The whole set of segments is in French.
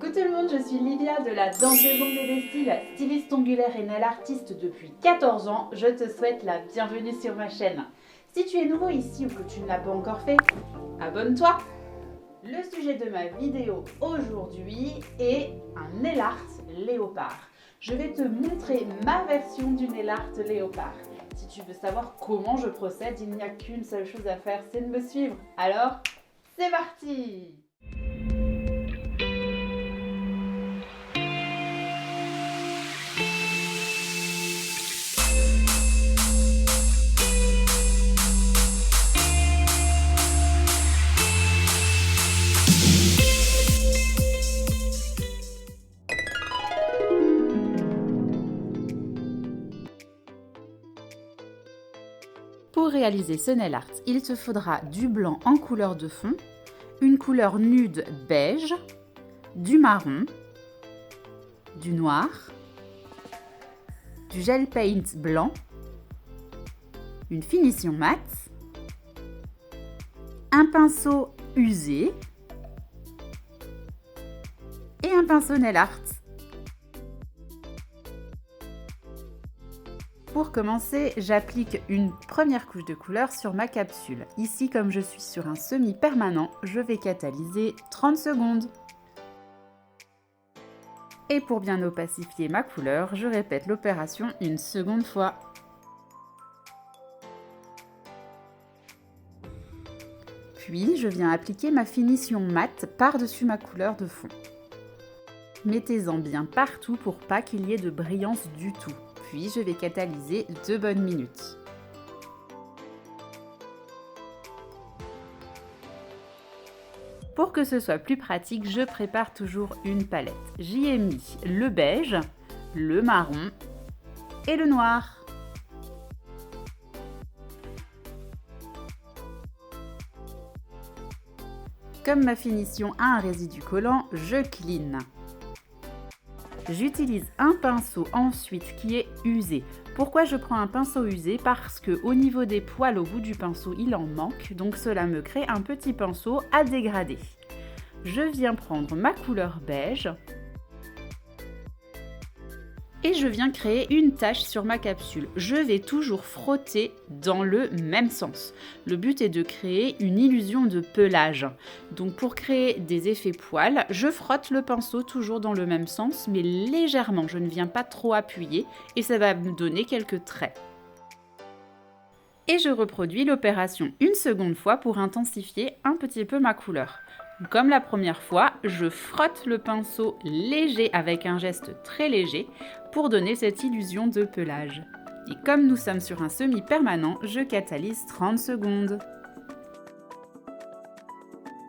Coucou tout le monde, je suis Livia de la Danse des ongles et des styles, styliste ongulaire et nail artiste depuis 14 ans. Je te souhaite la bienvenue sur ma chaîne. Si tu es nouveau ici ou que tu ne l'as pas encore fait, abonne-toi. Le sujet de ma vidéo aujourd'hui est un nail art léopard. Je vais te montrer ma version du nail art léopard. Si tu veux savoir comment je procède, il n'y a qu'une seule chose à faire, c'est de me suivre. Alors, c'est parti! Pour réaliser ce nail art, il te faudra du blanc en couleur de fond, une couleur nude beige, du marron, du noir, du gel paint blanc, une finition mat, un pinceau usé et un pinceau nail art. Pour commencer, j'applique une première couche de couleur sur ma capsule. Ici, comme je suis sur un semi-permanent, je vais catalyser 30 secondes. Et pour bien opacifier ma couleur, je répète l'opération une seconde fois. Puis, je viens appliquer ma finition mat par-dessus ma couleur de fond. Mettez-en bien partout pour pas qu'il y ait de brillance du tout. Puis je vais catalyser 2 bonnes minutes. Pour que ce soit plus pratique, je prépare toujours une palette. J'y ai mis le beige, le marron et le noir. Comme ma finition a un résidu collant, je clean. J'utilise un pinceau ensuite qui est usé. Pourquoi je prends un pinceau usé? Parce que au niveau des poils au bout du pinceau, il en manque, donc cela me crée un petit pinceau à dégrader. Je viens prendre ma couleur beige et je viens créer une tache sur ma capsule. Je vais toujours frotter dans le même sens. Le but est de créer une illusion de pelage. Donc pour créer des effets poils, je frotte le pinceau toujours dans le même sens, mais légèrement. Je ne viens pas trop appuyer et ça va me donner quelques traits. Et je reproduis l'opération une seconde fois pour intensifier un petit peu ma couleur. Comme la première fois, je frotte le pinceau léger avec un geste très léger pour donner cette illusion de pelage. Et comme nous sommes sur un semi-permanent, je catalyse 30 secondes.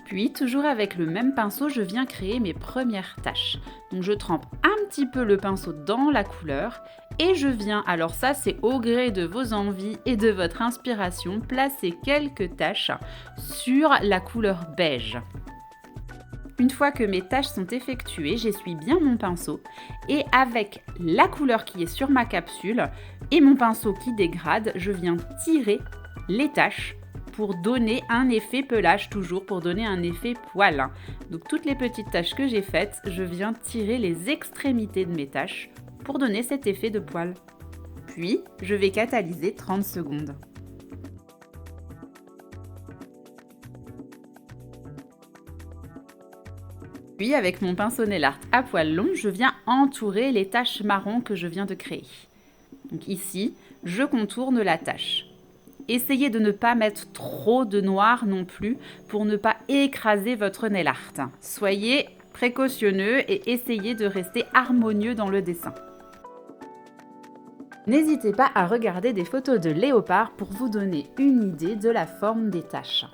Puis, toujours avec le même pinceau, je viens créer mes premières taches. Donc je trempe un petit peu le pinceau dans la couleur et je viens, alors ça c'est au gré de vos envies et de votre inspiration, placer quelques taches sur la couleur beige. Une fois que mes taches sont effectuées, j'essuie bien mon pinceau et avec la couleur qui est sur ma capsule et mon pinceau qui dégrade, je viens tirer les taches pour donner un effet pelage, toujours pour donner un effet poil. Donc toutes les petites taches que j'ai faites, je viens tirer les extrémités de mes taches pour donner cet effet de poil. Puis, je vais catalyser 30 secondes. Puis, avec mon pinceau nail art à poil long, je viens entourer les taches marron que je viens de créer. Donc ici, je contourne la tache. Essayez de ne pas mettre trop de noir non plus pour ne pas écraser votre nail art. Soyez précautionneux et essayez de rester harmonieux dans le dessin. N'hésitez pas à regarder des photos de léopard pour vous donner une idée de la forme des taches.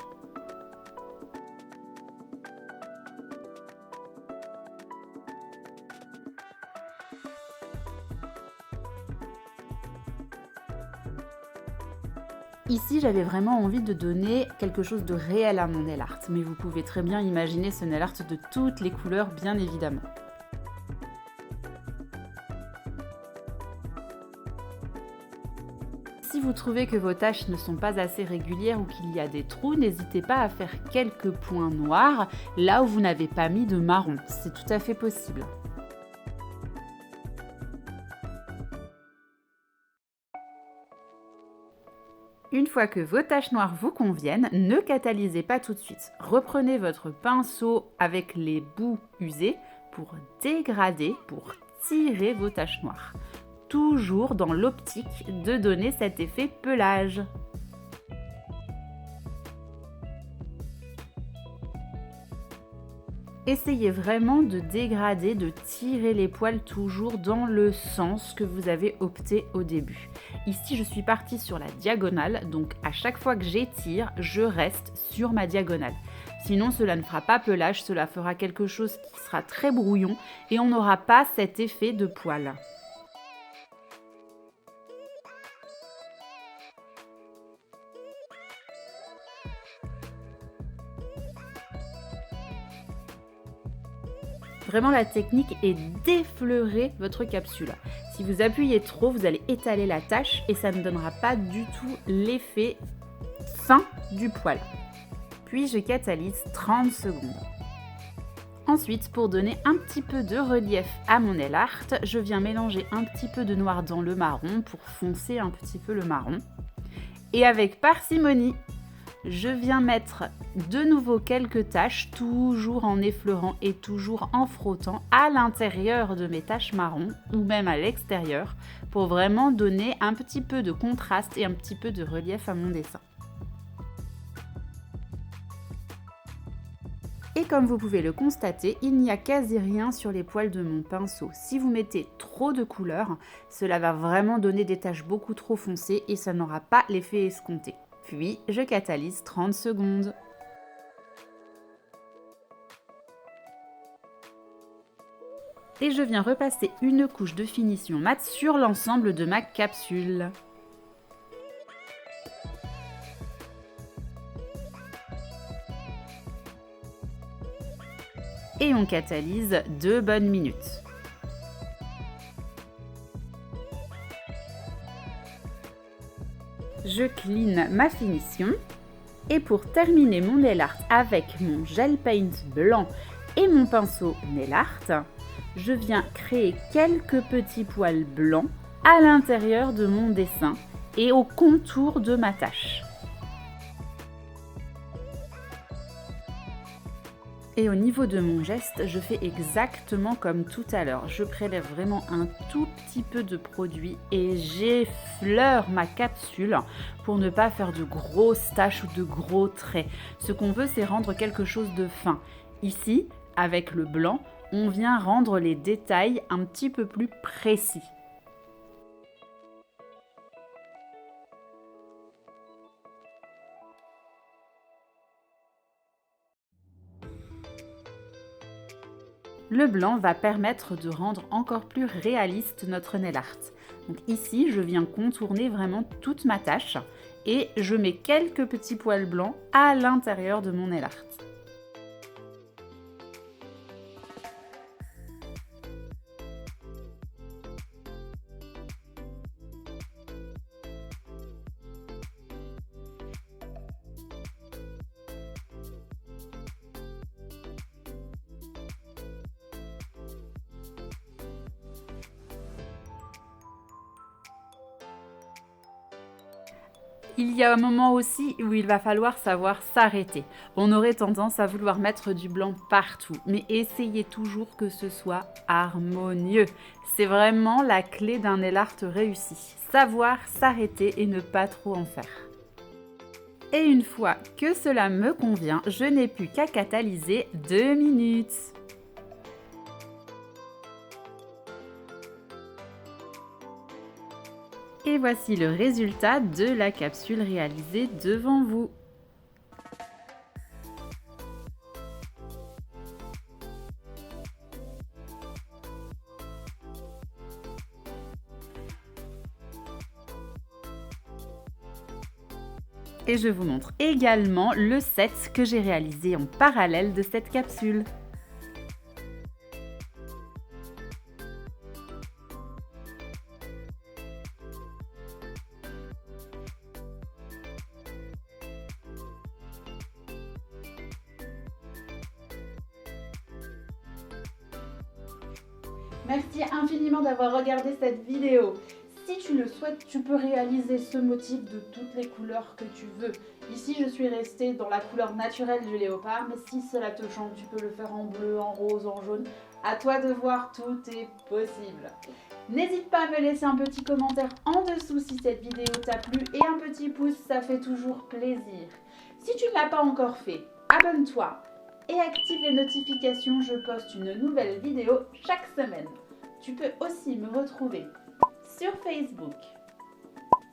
Ici, j'avais vraiment envie de donner quelque chose de réel à mon nail art, mais vous pouvez très bien imaginer ce nail art de toutes les couleurs, bien évidemment. si vous trouvez que vos taches ne sont pas assez régulières ou qu'il y a des trous, n'hésitez pas à faire quelques points noirs là où vous n'avez pas mis de marron. C'est tout à fait possible. Une fois que vos taches noires vous conviennent, ne catalysez pas tout de suite. Reprenez votre pinceau avec les bouts usés pour dégrader, pour tirer vos taches noires. Toujours dans l'optique de donner cet effet pelage. Essayez vraiment de dégrader, de tirer les poils toujours dans le sens que vous avez opté au début. Ici, je suis partie sur la diagonale, donc à chaque fois que j'étire, je reste sur ma diagonale. Sinon, cela ne fera pas pelage, cela fera quelque chose qui sera très brouillon et on n'aura pas cet effet de poil. Vraiment, la technique est d'effleurer votre capsule. Si vous appuyez trop, vous allez étaler la tache et ça ne donnera pas du tout l'effet fin du poil. Puis je catalyse 30 secondes. Ensuite, pour donner un petit peu de relief à mon nail art, je viens mélanger un petit peu de noir dans le marron pour foncer un petit peu le marron. Et avec parcimonie, je viens mettre de nouveau quelques taches, toujours en effleurant et toujours en frottant à l'intérieur de mes taches marron ou même à l'extérieur pour vraiment donner un petit peu de contraste et un petit peu de relief à mon dessin. Et comme vous pouvez le constater, il n'y a quasi rien sur les poils de mon pinceau. Si vous mettez trop de couleur, cela va vraiment donner des taches beaucoup trop foncées et ça n'aura pas l'effet escompté. Puis, je catalyse 30 secondes. Et je viens repasser une couche de finition mat sur l'ensemble de ma capsule. Et on catalyse 2 bonnes minutes. Je clean ma finition et pour terminer mon nail art avec mon gel paint blanc et mon pinceau nail art, je viens créer quelques petits poils blancs à l'intérieur de mon dessin et au contour de ma tache. Et au niveau de mon geste, je fais exactement comme tout à l'heure. Je prélève vraiment un tout petit peu de produit et j'effleure ma capsule pour ne pas faire de grosses taches ou de gros traits. Ce qu'on veut, c'est rendre quelque chose de fin. Ici, avec le blanc, on vient rendre les détails un petit peu plus précis. Le blanc va permettre de rendre encore plus réaliste notre nail art. Donc ici, je viens contourner vraiment toute ma tache et je mets quelques petits poils blancs à l'intérieur de mon nail art. Il y a un moment aussi où il va falloir savoir s'arrêter. On aurait tendance à vouloir mettre du blanc partout, mais essayez toujours que ce soit harmonieux. C'est vraiment la clé d'un nail art réussi. Savoir s'arrêter et ne pas trop en faire. Et une fois que cela me convient, je n'ai plus qu'à catalyser 2 minutes. Et voici le résultat de la capsule réalisée devant vous. Et je vous montre également le set que j'ai réalisé en parallèle de cette capsule. Merci infiniment d'avoir regardé cette vidéo. Si tu le souhaites, tu peux réaliser ce motif de toutes les couleurs que tu veux. Ici, je suis restée dans la couleur naturelle du léopard, mais si cela te chante, tu peux le faire en bleu, en rose, en jaune. À toi de voir, tout est possible. N'hésite pas à me laisser un petit commentaire en dessous si cette vidéo t'a plu et un petit pouce, ça fait toujours plaisir. Si tu ne l'as pas encore fait, abonne-toi et active les notifications, je poste une nouvelle vidéo chaque semaine. Tu peux aussi me retrouver sur Facebook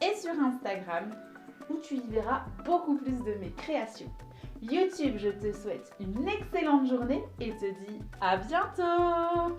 et sur Instagram où tu y verras beaucoup plus de mes créations. YouTube, je te souhaite une excellente journée et te dis à bientôt!